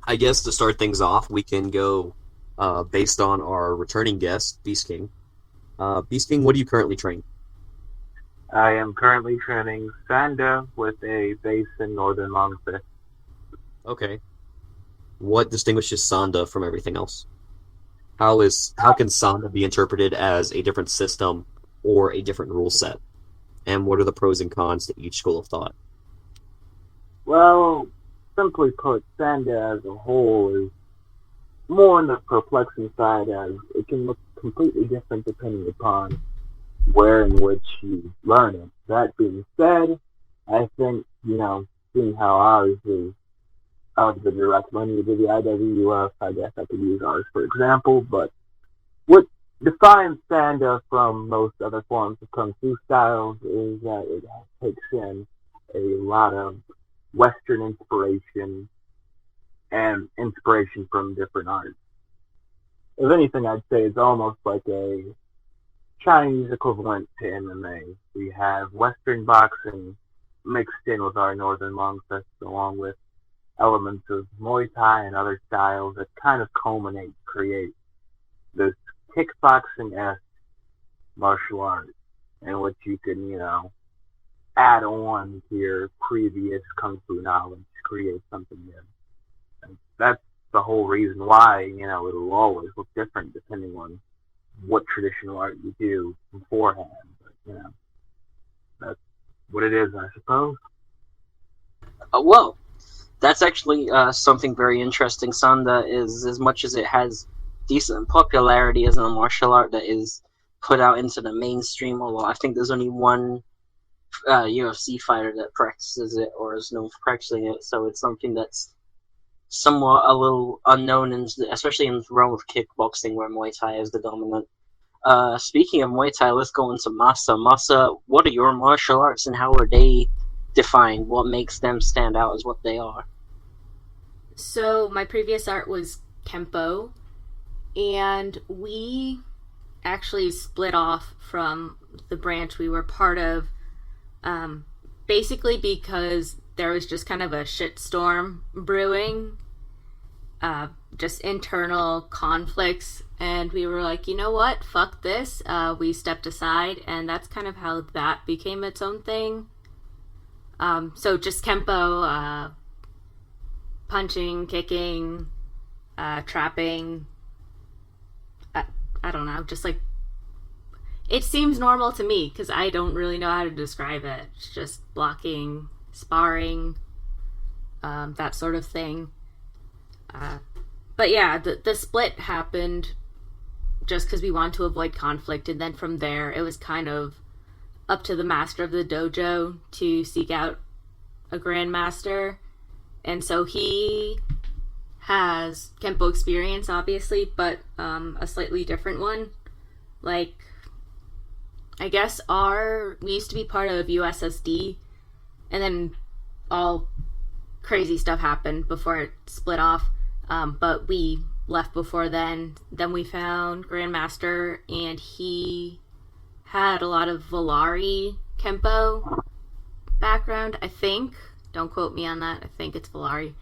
I guess to start things off, we can go based on our returning guest, Beast King. Beast King, what do you currently train? I am currently training Sanda with a base in northern Longfit. Okay. What distinguishes Sanda from everything else? How can Sanda be interpreted as a different system or a different rule set? And what are the pros and cons to each school of thought? Well, simply put, Sanda as a whole is more on the perplexing side as it can look completely different depending upon where in which you learn it. That being said, I think, seeing how ours is out of the direct lineage of the IWF, I guess I could use ours for example, but what defines Sanda from most other forms of Kung Fu styles is that it takes in a lot of Western inspiration and inspiration from different arts. If anything, I'd say it's almost like a Chinese equivalent to MMA. We have Western boxing mixed in with our Northern Long Fists, along with elements of Muay Thai and other styles that kind of culminate to create this kickboxing-esque martial art in which you can, add on to your previous kung fu knowledge to create something new. And that's the whole reason why, it'll always look different depending on what traditional art you do beforehand. But, that's what it is, I suppose. Well, that's actually something very interesting. Sanda is, as much as it has decent popularity as a martial art that is put out into the mainstream, although I think there's only one UFC fighter that practices it or is known for practicing it, so it's something that's somewhat a little unknown, especially in the realm of kickboxing where Muay Thai is the dominant. Speaking of Muay Thai, let's go into Masa. Masa, what are your martial arts and how are they defined? What makes them stand out as what they are? So my previous art was Kempo, and we actually split off from the branch we were part of, um, basically because there was just kind of a shitstorm brewing, just internal conflicts, and we were like, you know what, fuck this. We stepped aside, and that's kind of how that became its own thing. So just Kempo, punching, kicking, trapping. I, I don't know, just like it seems normal to me because I don't really know how to describe it. It's just blocking, sparring, that sort of thing. Uh, but yeah, the split happened just because we wanted to avoid conflict, and then from there, it was kind of up to the master of the dojo to seek out a grandmaster, and so he has Kempo experience, obviously, but a slightly different one. Like, I guess we used to be part of USSD, and then all crazy stuff happened before it split off. But we left before then. Then we found Grandmaster, and he had a lot of Volari Kempo background, I think. Don't quote me on that. I think it's Volari.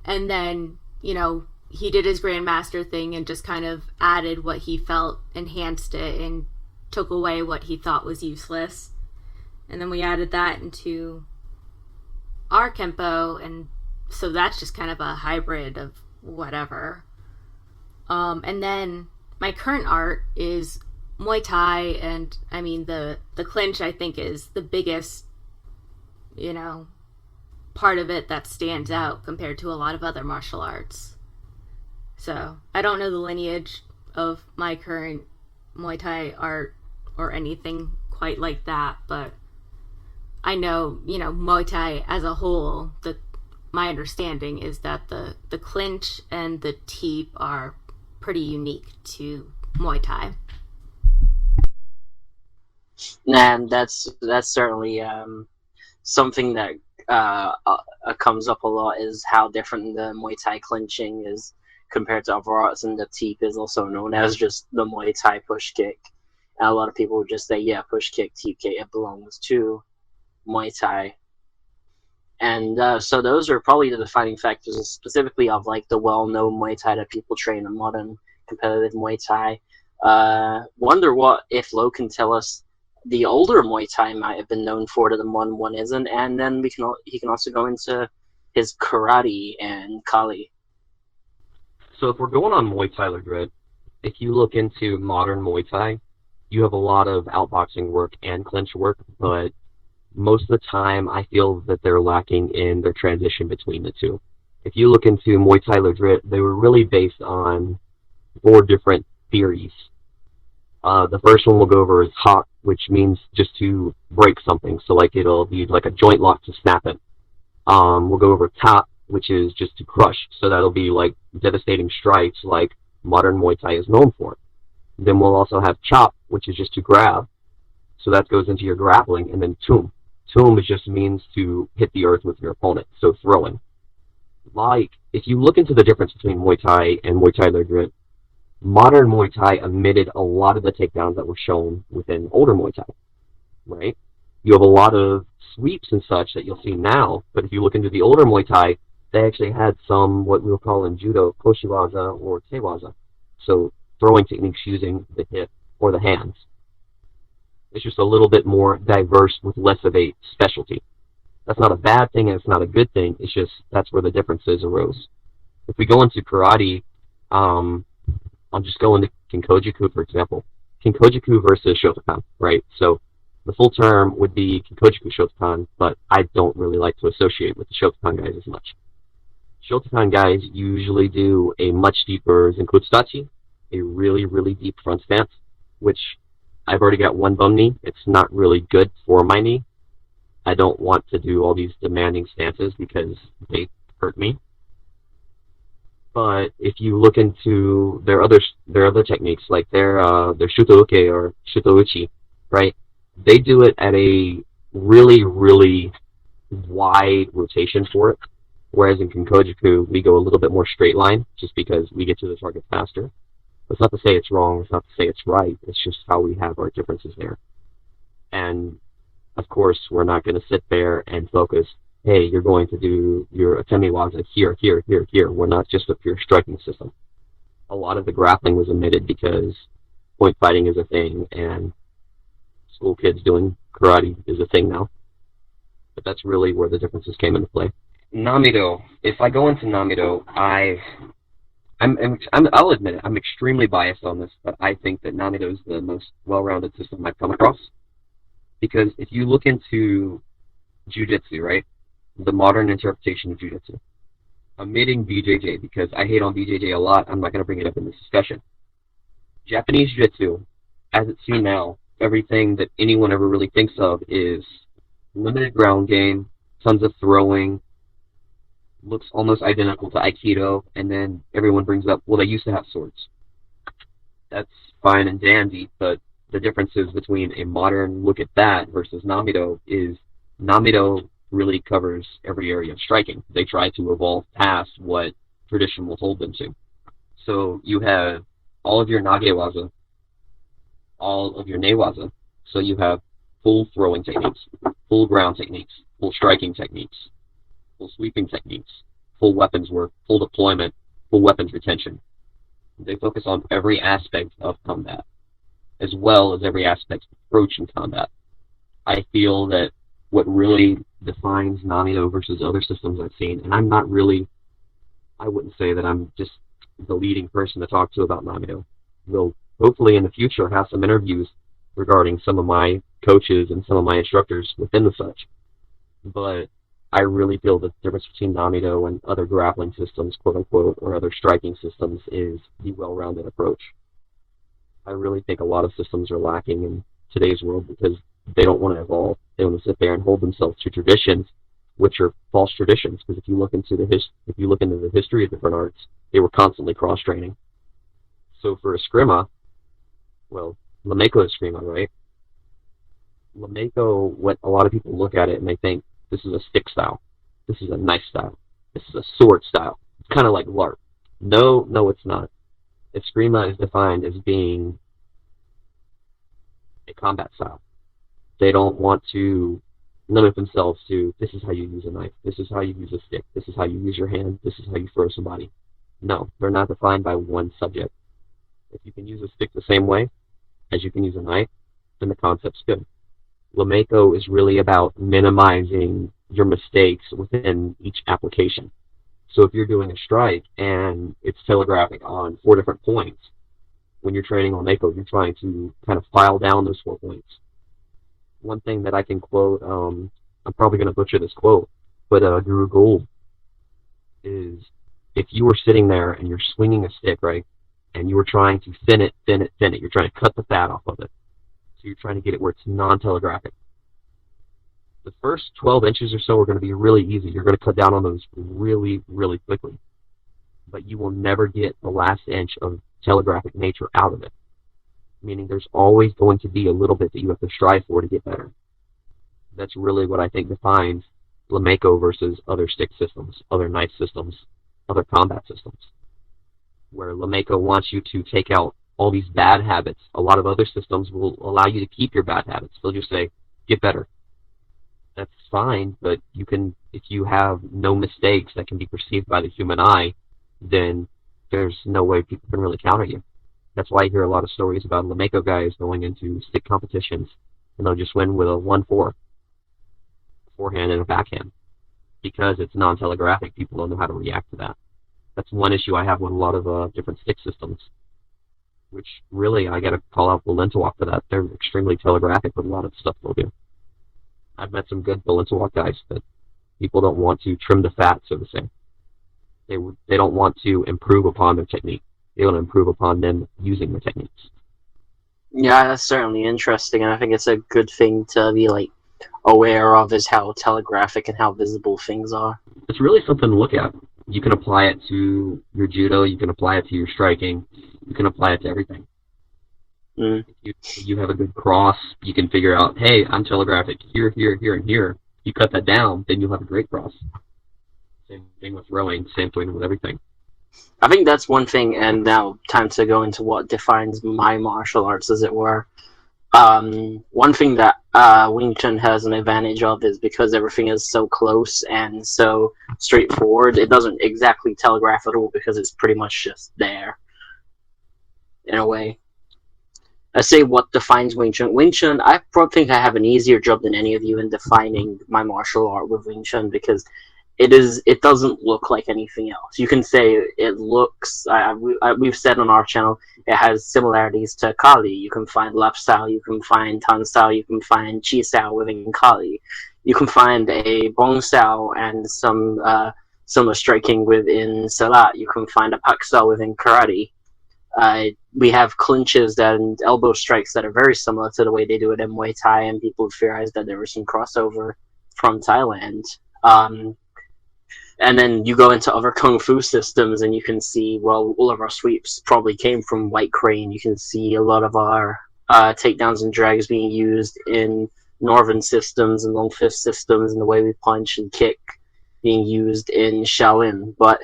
And then, he did his Grandmaster thing and just kind of added what he felt, enhanced it, and took away what he thought was useless. And then we added that into our Kempo, and so that's just kind of a hybrid of whatever. And then my current art is Muay Thai, and I mean, the clinch, I think, is the biggest, you know, part of it that stands out compared to a lot of other martial arts. So I don't know the lineage of my current Muay Thai art or anything quite like that, but I know, Muay Thai as a whole, my understanding is that the clinch and the teep are pretty unique to Muay Thai. And that's certainly something that comes up a lot, is how different the Muay Thai clinching is compared to other arts, and the teep is also known as just the Muay Thai push kick. And a lot of people would just say, yeah, push kick, teep kick, it belongs to Muay Thai. And so those are probably the defining factors, specifically of like the well-known Muay Thai that people train in modern competitive Muay Thai. Wonder what if Lo can tell us the older Muay Thai might have been known for that the modern one isn't, and then he can also go into his karate and kali. So if we're going on Muay Thai Legret, if you look into modern Muay Thai, you have a lot of outboxing work and clinch work, but most of the time I feel that they're lacking in their transition between the two. If you look into Muay Thai Legret, they were really based on 4 different theories. The first one we'll go over is hot, which means just to break something. So like it'll be like a joint lock to snap it. We'll go over top, which is just to crush. So that'll be like devastating strikes like modern Muay Thai is known for. Then we'll also have chop, which is just to grab. So that goes into your grappling. And then tum. Tum just means to hit the earth with your opponent, so throwing. Like, if you look into the difference between Muay Thai and Muay Thai Legret, modern Muay Thai omitted a lot of the takedowns that were shown within older Muay Thai, right? You have a lot of sweeps and such that you'll see now, but if you look into the older Muay Thai, they actually had some, what we will call in judo, koshiwaza or tewaza. So throwing techniques using the hip or the hands. It's just a little bit more diverse with less of a specialty. That's not a bad thing and it's not a good thing. It's just that's where the differences arose. If we go into karate, I'll just go into Kinkojiku, for example. Kinkojiku versus Shotokan, right? So the full term would be Kinkojiku Shotokan, but I don't really like to associate with the Shotokan guys as much. Shotokan guys usually do a much deeper Zenkutsudachi, a really, really deep front stance, which I've already got one bum knee. It's not really good for my knee. I don't want to do all these demanding stances because they hurt me. But if you look into their other techniques, like their shutouke or shutouchi, right? They do it at a really, really wide rotation for it. Whereas in Kinkojiku, we go a little bit more straight line, just because we get to the target faster. It's not to say it's wrong, it's not to say it's right, it's just how we have our differences there. And, of course, we're not going to sit there and focus, hey, you're going to do your atemiwaza here, here, here, here. We're not just a pure striking system. A lot of the grappling was omitted because point fighting is a thing, and school kids doing karate is a thing now. But that's really where the differences came into play. Namido. If I go into Namido, I'll admit it, I'm extremely biased on this, but I think that Namido is the most well-rounded system I've come across. Because if you look into Jiu-jitsu, right, the modern interpretation of Jiu-jitsu, omitting BJJ, because I hate on BJJ a lot, I'm not going to bring it up in this discussion. Japanese Jiu-jitsu, as it's seen now, everything that anyone ever really thinks of is limited ground game, tons of throwing, looks almost identical to Aikido, and then everyone brings up, well, they used to have swords. That's fine and dandy, but the differences between a modern look at that versus Namido is Namido really covers every area of striking. They try to evolve past what tradition will hold them to. So you have all of your Nagewaza, all of your Newaza. So you have full throwing techniques, full ground techniques, full striking techniques, full sweeping techniques, full weapons work, full deployment, full weapons retention. They focus on every aspect of combat, as well as every aspect of approach in combat. I feel that what really defines Namido versus other systems I've seen, and I wouldn't say that I'm just the leading person to talk to about Namido. We'll hopefully in the future have some interviews regarding some of my coaches and some of my instructors within the such. But I really feel the difference between Namido and other grappling systems, quote unquote, or other striking systems is the well-rounded approach. I really think a lot of systems are lacking in today's world because they don't want to evolve. They want to sit there and hold themselves to traditions, which are false traditions. Because if you look into the history of different arts, they were constantly cross-training. So for Eskrima, well, Lameko Eskrima, right? Lameko, what a lot of people look at it and they think, this is a stick style. This is a knife style. This is a sword style. It's kind of like LARP. No, it's not. Eskrima is defined as being a combat style. They don't want to limit themselves to this is how you use a knife, this is how you use a stick, this is how you use your hand, this is how you throw somebody. No, they're not defined by one subject. If you can use a stick the same way as you can use a knife, then the concept's good. Lameko is really about minimizing your mistakes within each application. So if you're doing a strike and it's telegraphic on 4 different points, when you're training on Mako, you're trying to kind of file down those 4 points. One thing that I can quote, I'm probably going to butcher this quote, but Guru Gould is, if you were sitting there and you're swinging a stick, right, and you were trying to thin it, you're trying to cut the fat off of it. So you're trying to get it where it's non-telegraphic. The first 12 inches or so are going to be really easy. You're going to cut down on those really, really quickly. But you will never get the last inch of telegraphic nature out of it. Meaning there's always going to be a little bit that you have to strive for to get better. That's really what I think defines Lameko versus other stick systems, other knife systems, other combat systems. Where Lameko wants you to take out all these bad habits. A lot of other systems will allow you to keep your bad habits. They'll just say, get better. That's fine, but you can, if you have no mistakes that can be perceived by the human eye, then there's no way people can really counter you. That's why I hear a lot of stories about Lameko guys going into stick competitions, and they'll just win with a 1-4, forehand and a backhand. Because it's non-telegraphic, people don't know how to react to that. That's one issue I have with a lot of different stick systems, which really I got to call out Valentawak for that. They're extremely telegraphic with a lot of stuff they'll do. I've met some good Valentawak guys, but people don't want to trim the fat, so to say. They don't want to improve upon their technique. They want to improve upon them using the techniques. Yeah, that's certainly interesting, and I think it's a good thing to be like aware of, is how telegraphic and how visible things are. It's really something to look at. You can apply it to your judo, you can apply it to your striking, you can apply it to everything. If you have a good cross, you can figure out, hey, I'm telegraphic here, here, here, and here. You cut that down, then you'll have a great cross. Same thing with rowing, same thing with everything. I think that's one thing, and now time to go into what defines my martial arts, as it were. One thing that Wing Chun has an advantage of is because everything is so close and so straightforward, it doesn't exactly telegraph at all because it's pretty much just there, in a way. I say what defines Wing Chun. Wing Chun, I probably think I have an easier job than any of you in defining my martial art with Wing Chun, because it doesn't look like anything else. You can say it looks, we've said on our channel, it has similarities to Kali. You can find Lap style, you can find Tan style, you can find Chi style within Kali. You can find a Bong style and some similar striking within Salat. You can find a Pak style within Karate. We have clinches and elbow strikes that are very similar to the way they do it in Muay Thai, and people have theorized that there was some crossover from Thailand. And then you go into other kung fu systems, and you can see, well, all of our sweeps probably came from White Crane. You can see a lot of our takedowns and drags being used in Northern systems and Long Fifth systems, and the way we punch and kick being used in Shaolin. But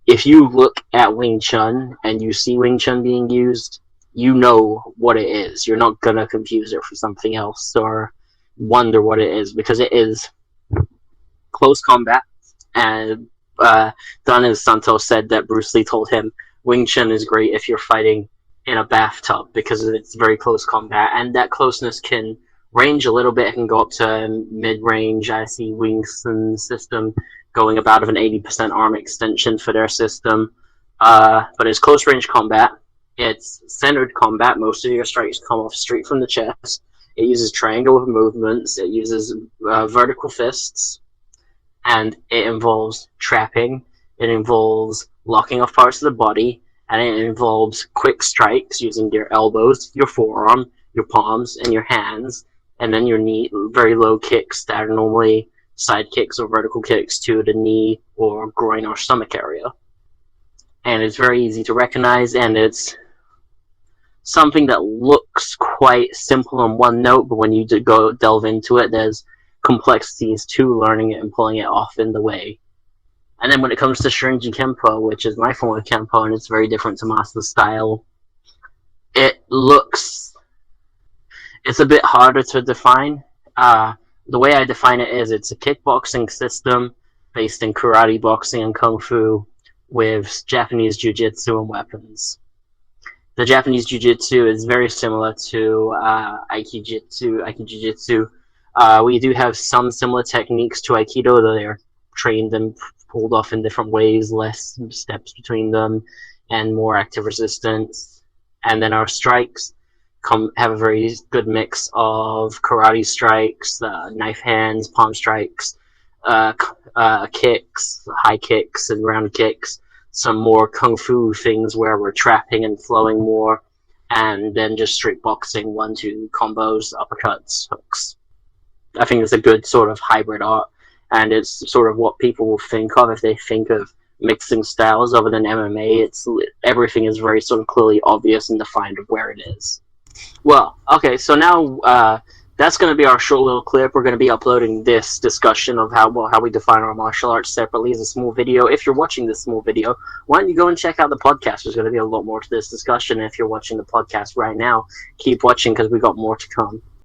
if you look at Wing Chun and you see Wing Chun being used, you know what it is. You're not going to confuse it for something else or wonder what it is, because it is close combat. And Don Santos said that Bruce Lee told him Wing Chun is great if you're fighting in a bathtub, because it's very close combat, and that closeness can range a little bit. It can go up to mid-range. I see Wing Chun system going about of an 80% arm extension for their system. But it's close range combat. It's centered combat. Most of your strikes come off straight from the chest. It uses triangular movements. It uses vertical fists. And it involves trapping, it involves locking off parts of the body, and it involves quick strikes using your elbows, your forearm, your palms, and your hands, and then your knee, very low kicks that are normally side kicks or vertical kicks to the knee or groin or stomach area. And it's very easy to recognize, and it's something that looks quite simple on one note, but when you go delve into it, there's complexities to learning it and pulling it off in the way. And then when it comes to Shorinji Kempo, which is my form of Kempo, and it's very different to Master Style, it's a bit harder to define. The way I define it is it's a kickboxing system based in karate, boxing, and kung fu with Japanese jiu-jitsu and weapons. The Japanese jiu-jitsu is very similar to Aikido-jitsu. We do have some similar techniques to Aikido. They're trained and pulled off in different ways, less steps between them, and more active resistance. And then our strikes have a very good mix of karate strikes, knife hands, palm strikes, kicks, high kicks, and round kicks. Some more kung fu things where we're trapping and flowing more, and then just straight boxing, 1-2 combos, uppercuts, hooks. I think it's a good sort of hybrid art, and it's sort of what people will think of if they think of mixing styles other than MMA. Everything is very sort of clearly obvious and defined of where it is. Well, okay, so now that's going to be our short little clip. We're going to be uploading this discussion of how we define our martial arts separately as a small video. If you're watching this small video, why don't you go and check out the podcast? There's going to be a lot more to this discussion. If you're watching the podcast right now, keep watching because we got more to come.